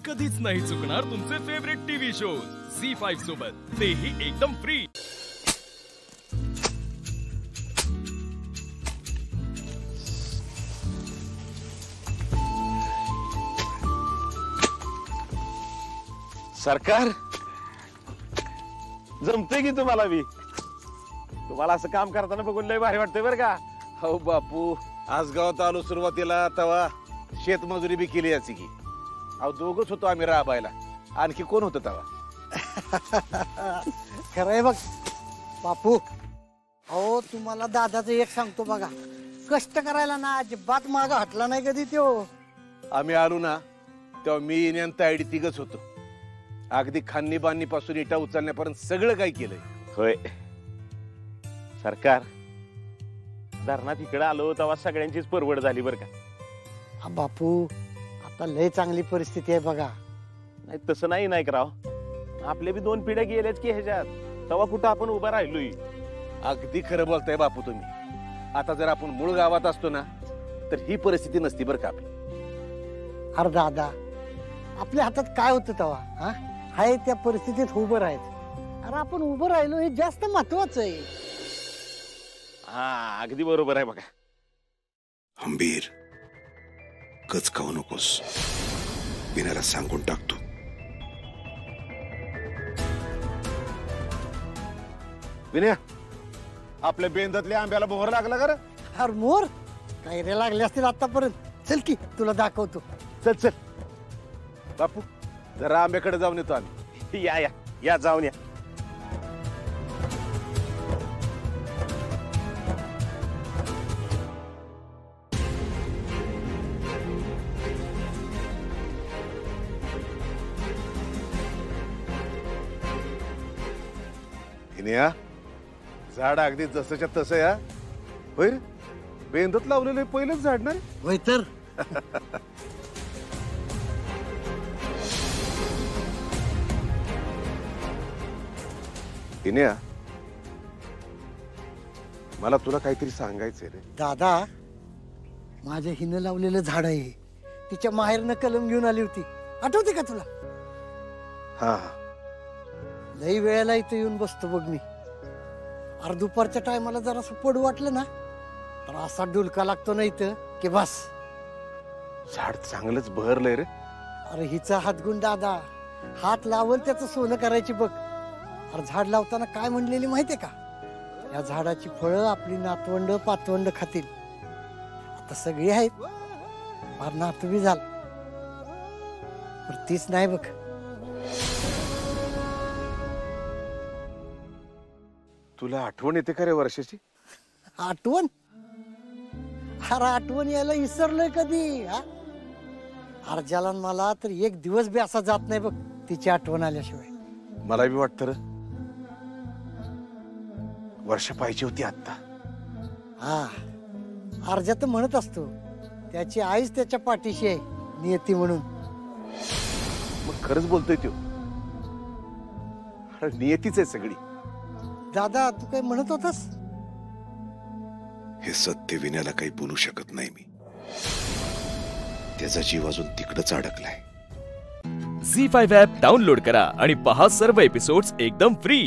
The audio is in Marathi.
कधीच नाही चुकणार तुमचे फेवरेट टीव्ही शोज झी5 सोबत, तेही एकदम फ्री। सरकार जमते की तुम्हाला बी? तुम्हाला असं काम करताना बघून लय भारी वाटतंय बरं का? हो बापू, आज गावात आलो सुरुवातीला तेव्हा शेतमजुरी बी केली याची की अहो दोघच होतो आम्ही राबायला, आणखी कोण होतं तेव्हा? खरंय बघ बापू, अहो तुम्हाला दादाचं एक सांगतो बघा, कष्ट करायला ना अजिबात माग हटला नाही कधी त्यो। आम्ही आलो ना तेव्हा मी आणि तायडी तिघच होतो, अगदी खान्नी बांधणी पासून इटा उचलण्यापर्यंत सगळं काही केलंय। होय सरकार, धरणात इकडे आलो तेव्हा सगळ्यांचीच परवड झाली बरं का? हा बापू, आता लय चांगली परिस्थिती आहे बघा। नाही तसं नाही कराव, आपले बी 2 पिढ्या गेल्याच की ह्याच्यात, तेव्हा कुठं आपण उभा राहिलोय। अगदी खरं बोलताय बापू तुम्ही। आता जर आपण मूळ गावात असतो ना तर ही परिस्थिती नसती बरं का आपली। अरे दादा, आपल्या हातात काय होतं तेव्हा? हा हाय त्या परिस्थितीत उभं राहायचं। अरे आपण उभं राहिलो हे जास्त महत्वाचं आहे। हा अगदी बरोबर आहे बघा। हंबीर, कच खाऊ नकोस, विनाला सांगून टाकतो। विनया, आपल्या बेंदातल्या आंब्याला मोहर लागला का रे? अरे मोर काय रे लागले असतील आतापर्यंत। चल की तुला दाखवतो। चल चल बापू, जरा आंब्याकडे जाऊन येतो आम्ही। या या या जाऊन या। विनया, झाड अगदी जसंच्या तसं या। होय रे, बेंदत लावलेलं पहिलंच झाड ना रे? होय तर। विनया, मला तुला काहीतरी सांगायचंय रे। दादा, माझ्या हिनं लावलेलं झाड आहे, तिच्या माहेरनं कलम घेऊन आली होती, आठवते का तुला? हा लई वेळेला इथं येऊन बसतो बघ मी। अरे दुपारच्या टायमाला जरा असं पडू वाटलं ना तर असा डुलका लागतो ना इथं की बस। झाड चांगलंच बहरलंय रे। अरे हिचा हातगुण दादा, हात लावल त्याचं सोनं करायची बघ। अरे झाड लावताना काय म्हणलेली माहितीये का? या झाडाची फळं आपली नातवंड पातवंड खातील। आता सगळी आहेत, फार नातू बी झाल, पण तीच नाही बघ। तुला आठवण येते का रे वर्षाची? आठवण? अरे आठवण यायला विसरलोय कधी? हा अर्जाला मला तर एक दिवस बी असा जात नाही बघ तिची आठवण आल्याशिवाय। मला बी वाटतं रे, वर्ष पाहिजे होती आता। हा अर्जा तर म्हणत असतो त्याची आईच त्याच्या पाठीशी आहे नियती म्हणून। मग खरंच बोलतोय तो, अरे नियतीच आहे सगळी। दादा तू काय म्हणत होतास? हे सत्य विनाला काही बोलू शकत नाही मी, त्याचा जीव अजून तिकडच अडकलाय। झी5 ॲप डाउनलोड करा आणि पहा सर्व एपिसोड्स एकदम फ्री।